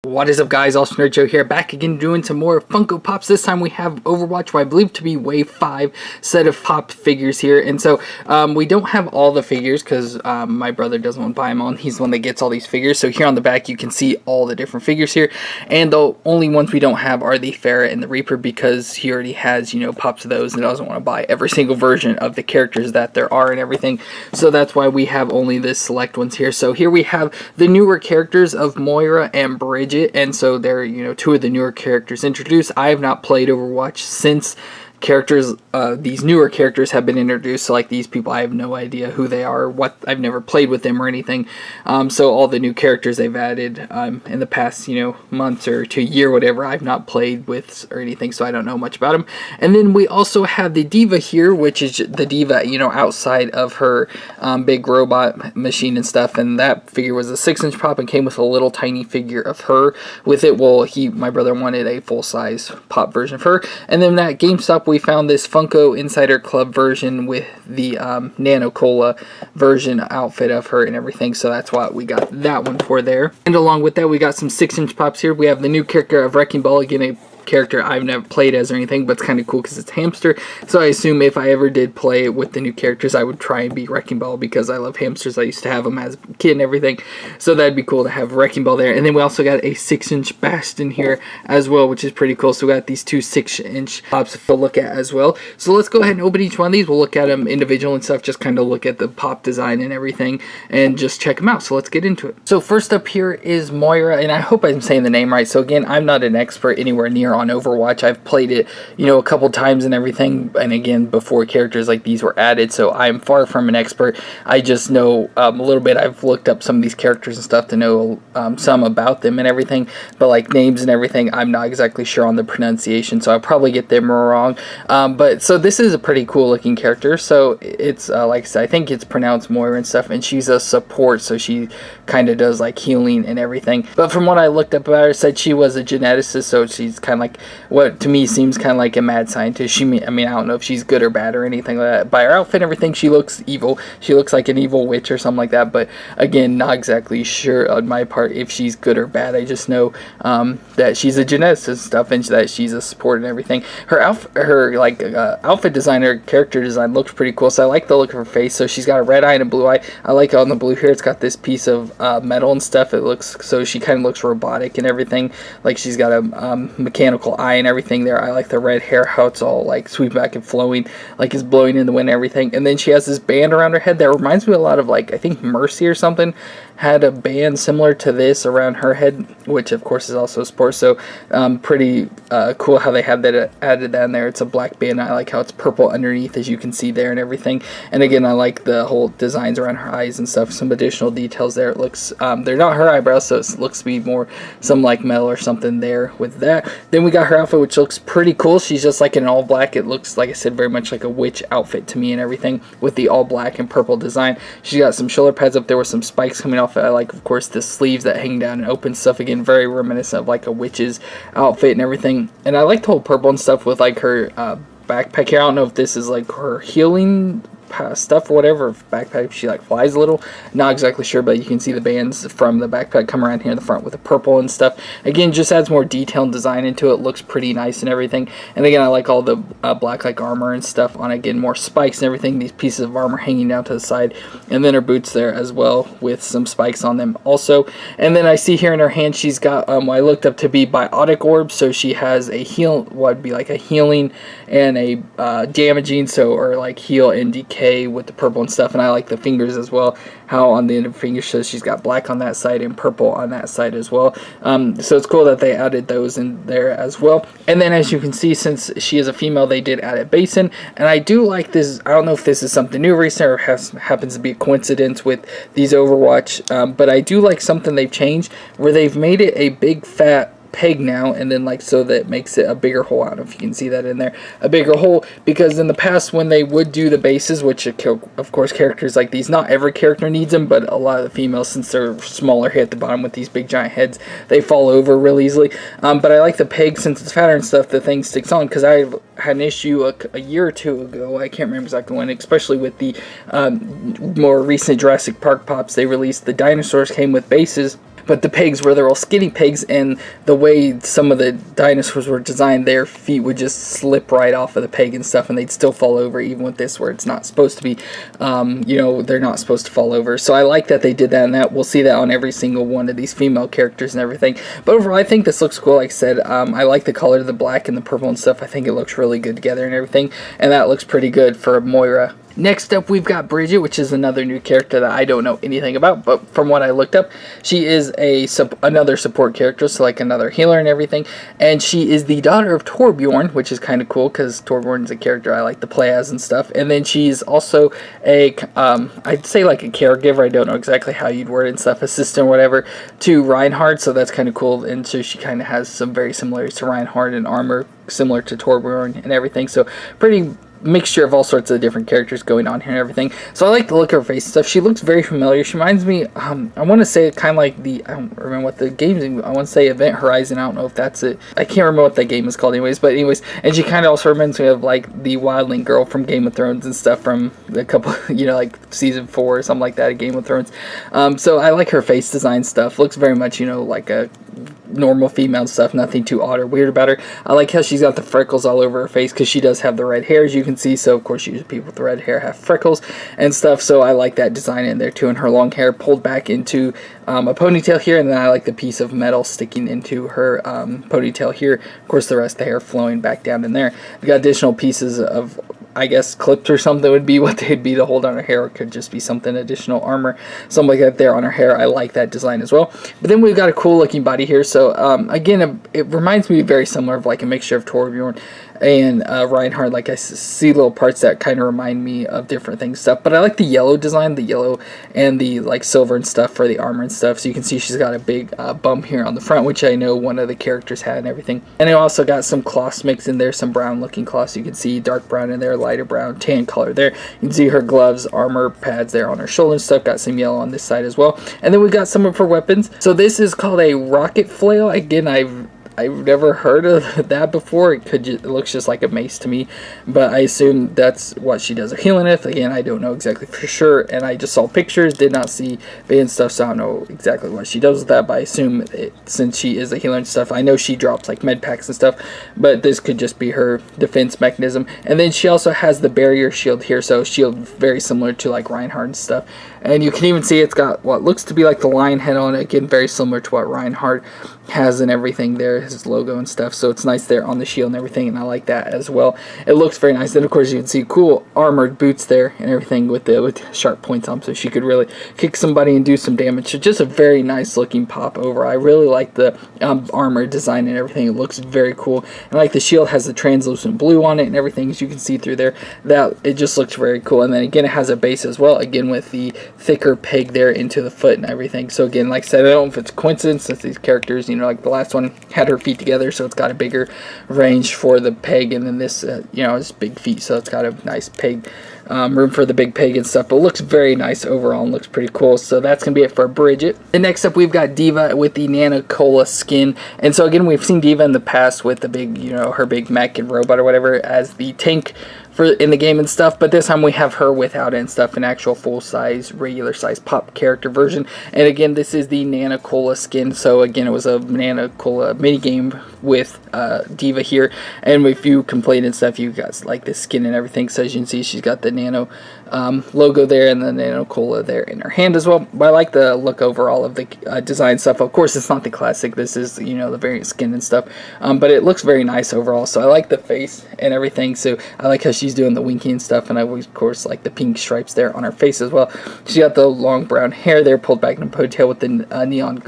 What is up, guys? FallenRedZeo here, back again doing some more Funko Pops. This time we have Overwatch, what I believe to be Wave 5 set of pop figures here. And so we don't have all the figures because my brother doesn't want to buy them all. He's the one that gets all these figures. So here on the back you can see all the different figures here. And the only ones we don't have are the Ferret and the Reaper because he already has, you know, pops of those and doesn't want to buy every single version of the characters that there are and everything. So that's why we have only the select ones here. So here we have the newer characters of Moira and Bridget. And so they're, you know, two of the newer characters introduced. I have not played Overwatch since these newer characters have been introduced. So like these people, I have no idea who they are, what, I've never played with them or anything. So all the new characters they've added in the past, you know, months or to a year, whatever, I've not played with or anything, so I don't know much about them. And then we also have the D.Va here, which is the D.Va, you know, outside of her big robot machine and stuff. And that figure was a 6-inch pop and came with a little tiny figure of her with it. Well, my brother wanted a full-size pop version of her. And then at GameStop we found this Funko Insider Club version with the Nano Cola version outfit of her and everything, so that's why we got that one for there. And along with that we got some 6-inch pops here. We have the new character of Wrecking Ball, again a character I've never played as or anything, but it's kind of cool because it's hamster. So I assume if I ever did play with the new characters, I would try and be Wrecking Ball because I love hamsters. I used to have them as a kid and everything, so that'd be cool to have Wrecking Ball there. And then we also got a 6-inch Bastion here as well, which is pretty cool. So we got these two 6-inch pops to look at as well. So let's go ahead and open each one of these. We'll look at them individual and stuff, just kind of look at the pop design and everything and just check them out. So let's get into it. So first up here is Moira, and I hope I'm saying the name right. So again, I'm not an expert anywhere near on Overwatch. I've played it, you know, a couple times and everything, and again before characters like these were added, so I'm far from an expert. I just know a little bit. I've looked up some of these characters and stuff to know some about them and everything, but like names and everything I'm not exactly sure on the pronunciation, so I'll probably get them wrong. But so this is a pretty cool looking character. So it's like I said, I think it's pronounced Moira and stuff, and she's a support, so she kind of does like healing and everything. But from what I looked up about her, it said she was a geneticist, so she's kind of like what to me seems kind of like a mad scientist. I mean, I don't know if she's good or bad or anything like that. By her outfit and everything, she looks evil. She looks like an evil witch or something like that. But again, not exactly sure on my part if she's good or bad. I just know that she's a geneticist and stuff, and that she's a support and everything. Her outfit design, her character design looks pretty cool. So I like the look of her face. So she's got a red eye and a blue eye. I like on the blue here, it's got this piece of metal and stuff. It looks, so she kind of looks robotic and everything. Like she's got a mechanical eye and everything there. I like the red hair, how it's all like sweeping back and flowing, like it's blowing in the wind and everything. And then she has this band around her head that reminds me a lot of, like, I think Mercy or something had a band similar to this around her head, which of course is also a sport. So pretty cool how they had that added that in there. It's a black band. I like how it's purple underneath, as you can see there and everything. And again, I like the whole designs around her eyes and stuff. Some additional details there. It looks they're not her eyebrows, so it looks to be more some like metal or something there with that. Then we got her outfit, which looks pretty cool. She's just like in all black. It looks, like I said, very much like a witch outfit to me and everything, with the all black and purple design. She's got some shoulder pads up there with some spikes coming off it. I like, of course, the sleeves that hang down and open stuff. Again, very reminiscent of like a witch's outfit and everything. And I like the whole purple and stuff with like her backpack here. I don't know if this is like her healing stuff or whatever, backpack, she like flies a little, not exactly sure, but you can see the bands from the backpack come around here in the front with the purple and stuff. Again, just adds more detail and design into it. Looks pretty nice and everything. And again, I like all the black like armor and stuff on, again, more spikes and everything, these pieces of armor hanging down to the side, and then her boots there as well with some spikes on them also. And then I see here in her hand she's got what I looked up to be biotic orbs, so she has a heal, what would be like a healing and a damaging, so, or like heal and decay with the purple and stuff. And I like the fingers as well, how on the end of the finger shows she's got black on that side and purple on that side as well. So it's cool that they added those in there as well. And then as you can see, since she is a female, they did add a Bastion, and I do like this. I don't know if this is something new recent or happens to be a coincidence with these Overwatch, but I do like something they've changed where they've made it a big fat peg now, and then like so that makes it a bigger hole. I don't know if you can see that in there, a bigger hole, because in the past when they would do the bases, which of course characters like these, not every character needs them, but a lot of the females, since they're smaller here at the bottom with these big giant heads, they fall over real easily. But I like the peg, since it's fatter and stuff, the thing sticks on, because I had an issue a year or two ago, I can't remember exactly when, especially with the more recent Jurassic Park pops. They released the dinosaurs came with bases, but the pigs were the real skinny pigs, and the way some of the dinosaurs were designed, their feet would just slip right off of the peg and stuff, and they'd still fall over, even with this where it's not supposed to be, you know, they're not supposed to fall over. So I like that they did that, and that we'll see that on every single one of these female characters and everything. But overall, I think this looks cool. Like I said, I like the color of the black and the purple and stuff. I think it looks really good together and everything, and that looks pretty good for Moira. Next up, we've got Bridget, which is another new character that I don't know anything about, but from what I looked up, she is another support character, so like another healer and everything, and she is the daughter of Torbjorn, which is kind of cool, because Torbjorn is a character I like to play as and stuff, and then she's also I'd say like a caregiver, I don't know exactly how you'd word it and stuff, assistant or whatever, to Reinhardt, so that's kind of cool, and so she kind of has some very similarities to Reinhardt and armor, similar to Torbjorn and everything, so pretty mixture of all sorts of different characters going on here and everything. So I like the look of her face and stuff. She looks very familiar. She reminds me, I want to say kind of like I don't remember what the game's, I want to say Event Horizon. I don't know if that's it. I can't remember what that game is called anyways, but anyways, and she kind of also reminds me of like the wildling girl from Game of Thrones and stuff from a couple, you know, like season 4 or something like that of Game of Thrones. So I like her face design stuff. Looks very much, you know, like a normal female stuff, nothing too odd or weird about her. I like how she's got the freckles all over her face, because she does have the red hair, as you can see, so of course usually people with red hair have freckles and stuff, so I like that design in there too, and her long hair pulled back into a ponytail here, and then I like the piece of metal sticking into her ponytail here, of course the rest of the hair flowing back down in there. We got additional pieces of, I guess, clips or something would be what they'd be to hold on her hair, or it could just be something additional armor, something like that there on her hair. I like that design as well. But then we've got a cool looking body here, so again, it reminds me very similar of like a mixture of Torbjorn and Reinhardt. Like I see little parts that kind of remind me of different things stuff, but I like the yellow design, the yellow and the like silver and stuff for the armor and stuff. So you can see she's got a big bump here on the front, which I know one of the characters had and everything. And it also got some cloths mixed in there, some brown looking cloths. You can see dark brown in there, lighter brown, tan color there. You can see her gloves, armor pads there on her shoulder and stuff. Got some yellow on this side as well. And then we got some of her weapons. So this is called a rocket flail. Again, I've never heard of that before. It looks just like a mace to me, but I assume that's what she does her healing with. Again, I don't know exactly for sure, and I just saw pictures, did not see video and stuff, so I don't know exactly what she does with that, but I assume since she is a healer and stuff, I know she drops like med packs and stuff, but this could just be her defense mechanism. And then she also has the barrier shield here, so shield very similar to like Reinhardt and stuff. And you can even see it's got what looks to be like the lion head on it, again very similar to what Reinhardt has and everything there, his logo and stuff, so it's nice there on the shield and everything, and I like that as well. It looks very nice. Then of course you can see cool armored boots there and everything with sharp points on them, so she could really kick somebody and do some damage. So just a very nice looking pop over. I really like the armor design and everything. It looks very cool, and like the shield has the translucent blue on it and everything, as you can see through there. That it just looks very cool. And then again, it has a base as well, again with the thicker peg there into the foot and everything. So again, like I said, I don't know if it's a coincidence since these characters, you know, like the last one had her feet together, so it's got a bigger range for the peg, and then this you know, is big feet, so it's got a nice peg room for the big peg and stuff. But it looks very nice overall and looks pretty cool. So that's gonna be it for Bridget. And next up, we've got D.Va with the Nano Cola skin. And so again, we've seen D.Va in the past with the big, you know, her big mech and robot or whatever as the tank in the game and stuff, but this time we have her without it and stuff, an actual full-size, regular-size pop character version. And again, this is the Nano Cola skin. So again, it was a Nano Cola minigame with D.Va here, and if you complain and stuff, you got like this skin and everything. So as you can see, she's got the Nano logo there and the Nano Cola there in her hand as well. But I like the look overall of the design stuff. Of course, it's not the classic. This is, you know, the variant skin and stuff, but it looks very nice overall. So I like the face and everything. So I like how she's doing the winky and stuff, and I of course like the pink stripes there on her face as well. She got the long brown hair there pulled back in a ponytail with the neon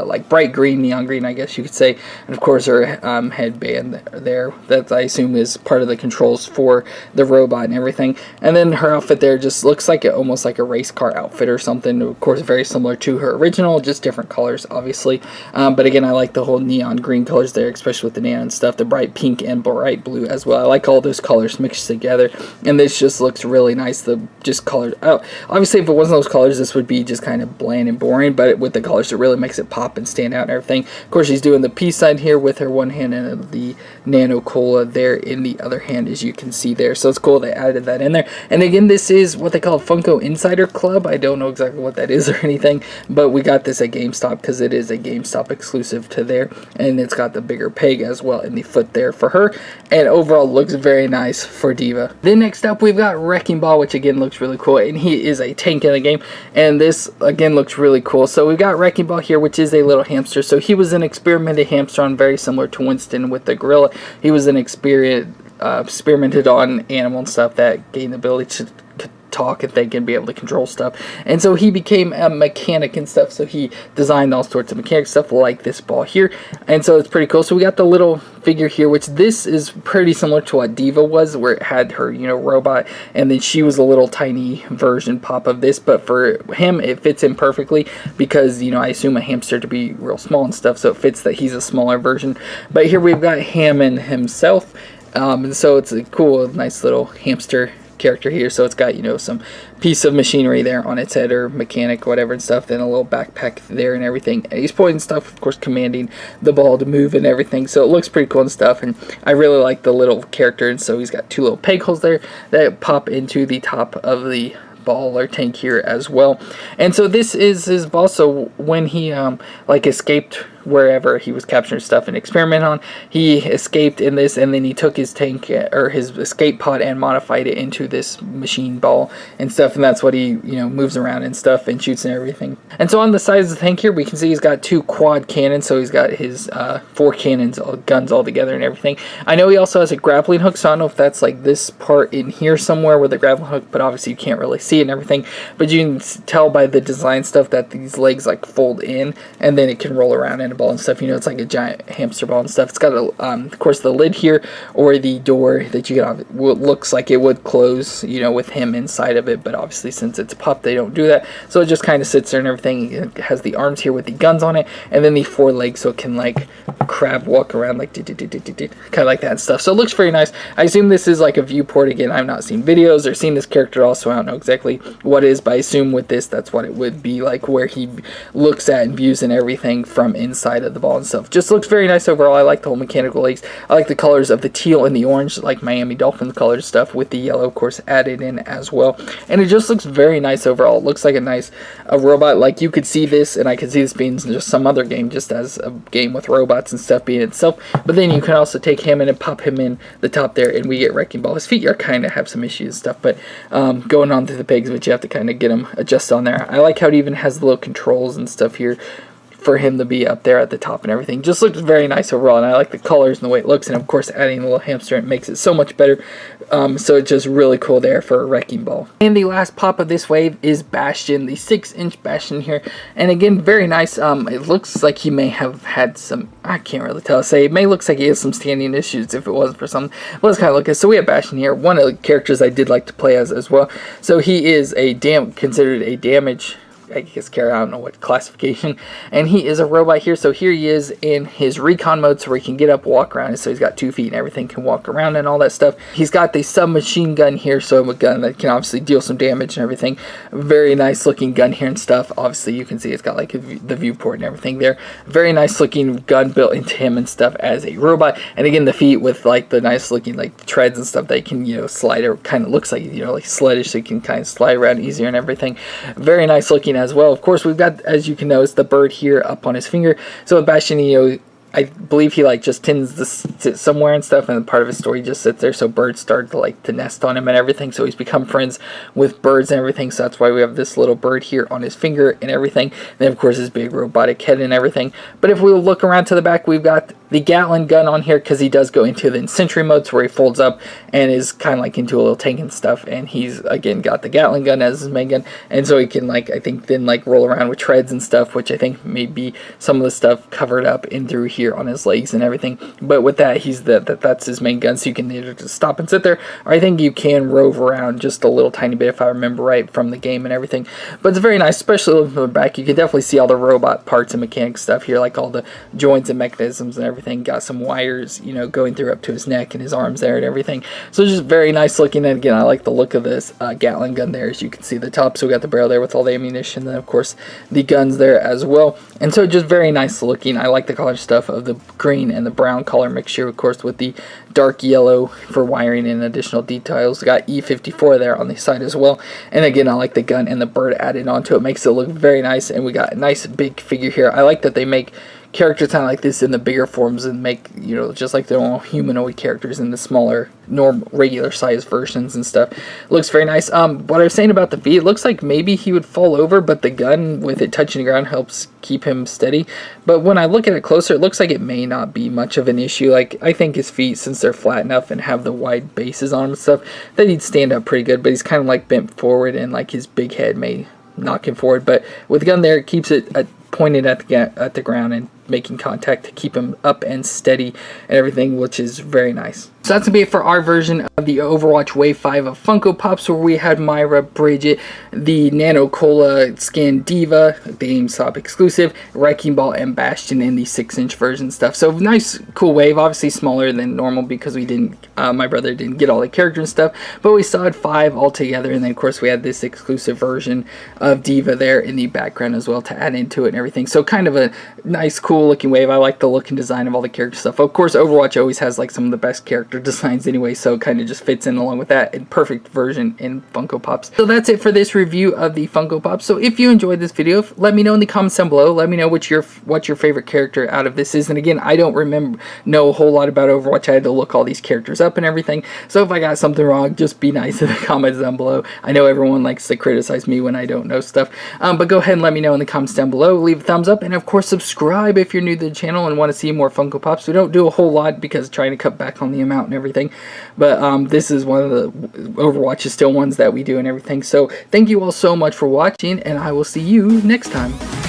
like bright green, neon green, I guess you could say. And of course her headband there, that I assume is part of the controls for the robot and everything. And then her outfit there just looks like almost like a race car outfit or something. Of course, very similar to her original, just different colors, obviously. But again, I like the whole neon green colors there, especially with the neon stuff, the bright pink and bright blue as well. I like all those colors mixed together, and this just looks really nice. The just colored out. Obviously, if it wasn't those colors, this would be just kind of bland and boring. But with the colors, it really makes it pop and stand out and everything. Of course, she's doing the peace sign here with her one hand and the Nano Cola there in the other hand, as you can see there. So it's cool they added that in there. And again, this is what they call Funko Insider Club. I don't know exactly what that is or anything, but we got this at GameStop because it is a GameStop exclusive to there, and it's got the bigger peg as well in the foot there for her, and overall looks very nice for D.Va. Then next up we've got Wrecking Ball, which again looks really cool, and he is a tank in the game, and this again looks really cool. So we've got Wrecking Ball here, which is a little hamster. So he was an experimented hamster on, very similar to Winston with the gorilla. He was an experimented on animal and stuff that gained the ability to talk and think and be able to control stuff, and so he became a mechanic and stuff. So he designed all sorts of mechanic stuff like this ball here, and so it's pretty cool. So we got the little figure here, which this is pretty similar to what D.Va was, where it had her, you know, robot, and then she was a little tiny version pop of this, but for him it fits in perfectly because, you know, I assume a hamster to be real small and stuff, so it fits that he's a smaller version. But here we've got Hammond himself, and so it's a cool, nice little hamster character here. So it's got, you know, some piece of machinery there on its head, or mechanic, whatever and stuff, then a little backpack there and everything, and he's pointing stuff, of course commanding the ball to move and everything. So it looks pretty cool and stuff, and I really like the little character. And so he's got two little peg holes there that pop into the top of the ball or tank here as well. And so this is his ball. So when he like escaped wherever he was capturing stuff and experiment on, he escaped in this, and then he took his tank or his escape pod and modified it into this machine ball and stuff, and that's what he, you know, moves around and stuff and shoots and everything. And so on the sides of the tank here we can see he's got two quad cannons, so he's got his 4 cannons, guns all together and everything. I know he also has a grappling hook, so I don't know if that's like this part in here somewhere with the grappling hook, but obviously you can't really see it and everything, but you can tell by the design stuff that these legs like fold in, and then it can roll around in a ball and stuff. You know, it's like a giant hamster ball and stuff. It's got a, of course, the lid here, or the door that you can, looks like it would close, you know, with him inside of it, but obviously since it's a pup they don't do that, so it just kind of sits there and everything. It has the arms here with the guns on it, and then the 4 legs, so it can like crab walk around like kind of like that and stuff. So it looks very nice. I assume this is like a viewport. Again, I've not seen videos or seen this character at all, so I don't know exactly what it is, but I assume with this that's what it would be like, where he looks at and views and everything from inside of the ball and stuff. Just looks very nice overall. I like the whole mechanical legs. I like the colors of the teal and the orange, like Miami Dolphins colors stuff, with the yellow of course added in as well, and it just looks very nice overall. It looks like a nice robot. Like you could see this, and I could see this being just some other game, just as a game with robots and stuff being itself, but then you can also take him in and pop him in the top there, and we get Wrecking Ball. His feet are kind of have some issues and stuff, but going on through the pegs, but you have to kind of get them adjusted on there. I like how it even has the little controls and stuff here for him to be up there at the top and everything. Just looks very nice overall, and I like the colors and the way it looks, and of course adding a little hamster, it makes it so much better. So it's just really cool there for a Wrecking Ball. And the last pop of this wave is Bastion, the 6-inch Bastion here, and again very nice. It looks like he may have had some, I can't really tell, say it may looks like he has some standing issues if it wasn't for something. Let's kind of look at, so we have Bastion here, one of the characters I did like to play as well. So he is a considered a damage, I guess, I don't know what classification, and he is a robot here. So here he is in his recon mode, so where he can get up, walk around, so he's got 2 feet and everything, can walk around and all that stuff. He's got the submachine gun here, so a gun that can obviously deal some damage and everything. Very nice looking gun here and stuff. Obviously you can see it's got like the viewport and everything there. Very nice looking gun built into him and stuff as a robot, and again the feet with like the nice looking like treads and stuff that can, you know, slide, or kind of looks like, you know, like sledish, so you can kind of slide around easier and everything. Very nice looking as well. Of course we've got, as you can notice, the bird here up on his finger. So with Bastion, you know, I believe he like just tends to sit somewhere and stuff, and part of his story just sits there, so birds start to like to nest on him and everything, so he's become friends with birds and everything. So that's why we have this little bird here on his finger and everything, and then of course his big robotic head and everything. But if we look around to the back, we've got the Gatling gun on here, because he does go into the sentry mode, so where he folds up and is kind of like into a little tank and stuff, and he's again got the Gatling gun as his main gun, and so he can like, I think then like roll around with treads and stuff, which I think may be some of the stuff covered up in through here on his legs and everything. But with that, he's that's his main gun, so you can either just stop and sit there, or I think you can rove around just a little tiny bit if I remember right from the game and everything. But it's very nice, especially looking from the back. You can definitely see all the robot parts and mechanic stuff here, like all the joints and mechanisms and everything everything. Got some wires, you know, going through up to his neck and his arms there and everything. So it's just very nice looking. And again, I like the look of this Gatling gun there, as you can see the top. So we got the barrel there with all the ammunition, then of course the guns there as well. And so just very nice looking. I like the color stuff of the green and the brown color mixture, of course, with the dark yellow for wiring and additional details. We got E54 there on the side as well. And again, I like the gun and the bird added onto it. Makes it look very nice. And we got a nice big figure here. I like that they make characters kind of like this in the bigger forms and make, you know, just like their own humanoid characters in the smaller, regular size versions and stuff. Looks very nice. What I was saying about the feet, it looks like maybe he would fall over, but the gun with it touching the ground helps keep him steady. But when I look at it closer, it looks like it may not be much of an issue. Like, I think his feet, since they're flat enough and have the wide bases on them and stuff, that he'd stand up pretty good. But he's kind of like bent forward, and like his big head may knock him forward. But with the gun there, it keeps it pointed at the ground and making contact to keep him up and steady and everything, which is very nice. So that's going to be it for our version of the Overwatch Wave 5 of Funko Pops, where we had Moira, Bridget, the Nano Cola skin D.Va, the GameStop exclusive, Wrecking Ball, and Bastion in the 6-inch version stuff. So nice, cool wave. Obviously smaller than normal because we didn't, my brother didn't get all the characters and stuff, but we still had 5 all together. And then of course we had this exclusive version of D.Va there in the background as well to add into it and everything. So kind of a nice, cool looking wave. I like the look and design of all the character stuff. Of course, Overwatch always has like some of the best character designs anyway, so it kind of just fits in along with that. In perfect version in Funko Pops. So that's it for this review of the Funko Pops. So if you enjoyed this video, let me know in the comments down below. Let me know what your favorite character out of this is. And again, I don't know a whole lot about Overwatch. I had to look all these characters up and everything. So if I got something wrong, just be nice in the comments down below. I know everyone likes to criticize me when I don't know stuff, but go ahead and let me know in the comments down below. Leave a thumbs up, and of course subscribe if you're new to the channel and want to see more Funko Pops. We don't do a whole lot because trying to cut back on the amount and everything, but this is one of the Overwatch is still ones that we do and everything. So thank you all so much for watching, and I will see you next time.